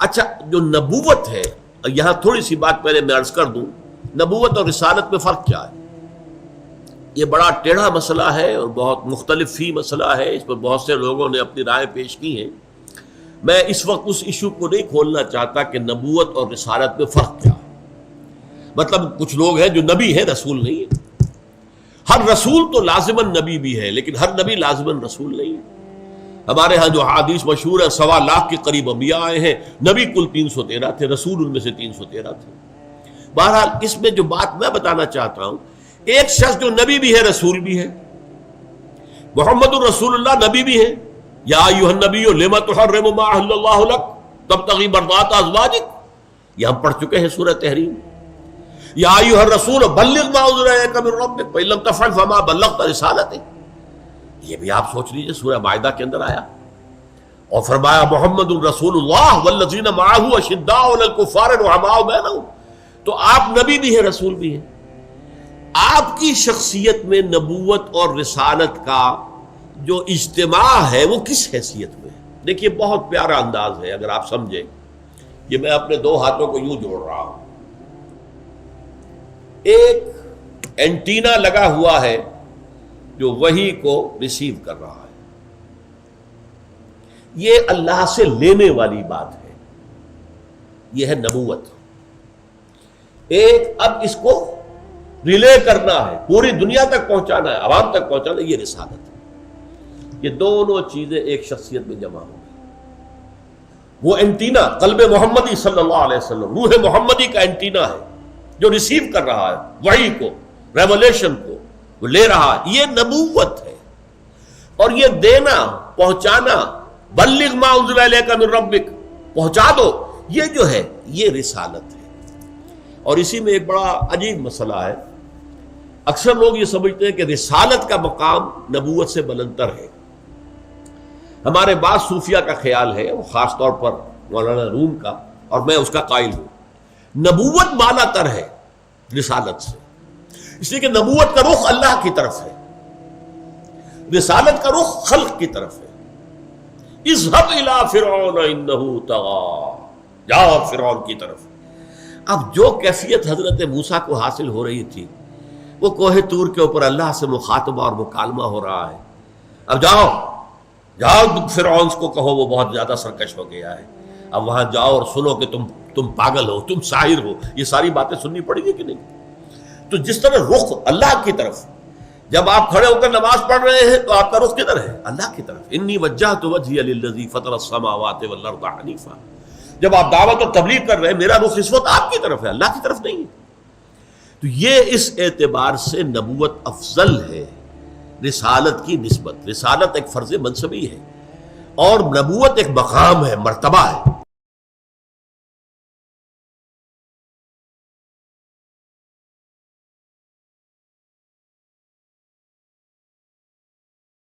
اچھا، جو نبوت ہے، یہاں تھوڑی سی بات پہلے میں عرض کر دوں، نبوت اور رسالت میں فرق کیا ہے؟ یہ بڑا ٹیڑھا مسئلہ ہے اور بہت مختلف ہی مسئلہ ہے، اس پر بہت سے لوگوں نے اپنی رائے پیش کی ہیں۔ میں اس وقت اس ایشو کو نہیں کھولنا چاہتا کہ نبوت اور رسالت میں فرق کیا ہے۔ مطلب کچھ لوگ ہیں جو نبی ہیں، رسول نہیں ہے۔ ہر رسول تو لازماً نبی بھی ہے، لیکن ہر نبی لازماً رسول نہیں ہے۔ ہمارے ہاں جو حدیث مشہور ہے، 1.25 لاکھ کے قریب انبیاء آئے ہیں، نبی کل 313 تھے، رسول ان میں سے 313 تھے۔ بہرحال اس میں جو بات میں بتانا چاہتا ہوں، ایک شخص جو نبی بھی ہے، رسول بھی ہے، محمد الرسول اللہ نبی بھی ہے۔ یا ایھا النبی لم تحرم ما احل اللہ لک تبتغی مرضات ازواجک، یہ ہم پڑھ چکے ہیں سورہ تحریم۔ یا ایھا الرسول بلغ ما انزل الیک من ربک فإن لم تفعل فما بلغت رسالتہ، یہ بھی آپ سوچ لیجئے سورہ مائدہ کے اندر آیا۔ اور فرمایا محمد الرسول اللہ والذین معہ اشداء علی الکفار رحماء بینہم، تو آپ نبی بھی ہیں، رسول بھی ہیں۔ آپ کی شخصیت میں نبوت اور رسالت کا جو اجتماع ہے وہ کس حیثیت میں ہے؟ دیکھیے بہت پیارا انداز ہے، اگر آپ سمجھیں، یہ میں اپنے 2 ہاتھوں کو یوں جوڑ رہا ہوں، ایک اینٹینا لگا ہوا ہے جو وحی کو ریسیو کر رہا ہے، یہ اللہ سے لینے والی بات ہے، یہ ہے نبوت۔ ایک اب اس کو ریلے کرنا ہے، پوری دنیا تک پہنچانا ہے، عوام تک پہنچانا ہے، یہ رسالت ہے۔ یہ دونوں چیزیں ایک شخصیت میں جمع ہو گئی۔ وہ اینٹینا قلب محمدی صلی اللہ علیہ وسلم، روح محمدی کا اینٹینا ہے جو ریسیو کر رہا ہے وحی کو، ریولیشن کو، وہ لے رہا ہے، یہ نبوت ہے۔ اور یہ دینا، پہنچانا، بلغ ما انزل الیک من ربک، پہنچا دو، یہ جو ہے یہ رسالت ہے۔ اور اسی میں ایک بڑا عجیب مسئلہ ہے، اکثر لوگ یہ سمجھتے ہیں کہ رسالت کا مقام نبوت سے بلندتر ہے۔ ہمارے بعض صوفیہ کا خیال ہے، وہ خاص طور پر مولانا روم کا، اور میں اس کا قائل ہوں، نبوت بالا تر ہے رسالت سے، اس لیے کہ نبوت کا رخ اللہ کی طرف ہے، رسالت کا رخ خلق کی طرف ہے۔ اذهب الى فرعون انه طغى، جاؤ فرعون کی طرف۔ اب جو کیفیت حضرت موسیٰ کو حاصل ہو رہی تھی، وہ کوہ طور کے اوپر اللہ سے مخاطبہ اور مکالمہ ہو رہا ہے، اب جاؤ فرعون کو کہو وہ بہت زیادہ سرکش ہو گیا ہے، اب وہاں جاؤ اور سنو کہ تم پاگل ہو، تم ساحر ہو، یہ ساری باتیں سننی پڑیں گی کہ نہیں؟ تو جس طرح رخ اللہ کی طرف، جب آپ کھڑے ہو کر نماز پڑھ رہے ہیں تو آپ کا رخ کدھر ہے؟ اللہ کی طرف۔ انی وجہت وجہی للذی فطر السماوات والارض حنیفا، جب آپ دعوت اور تبلیغ کر رہے ہیں میرا رخ اس وقت آپ کی طرف ہے، اللہ کی طرف نہیں ہے۔ تو یہ اس اعتبار سے نبوت افضل ہے رسالت کی نسبت۔ رسالت ایک فرض منصبی ہے اور نبوت ایک مقام ہے، مرتبہ ہے۔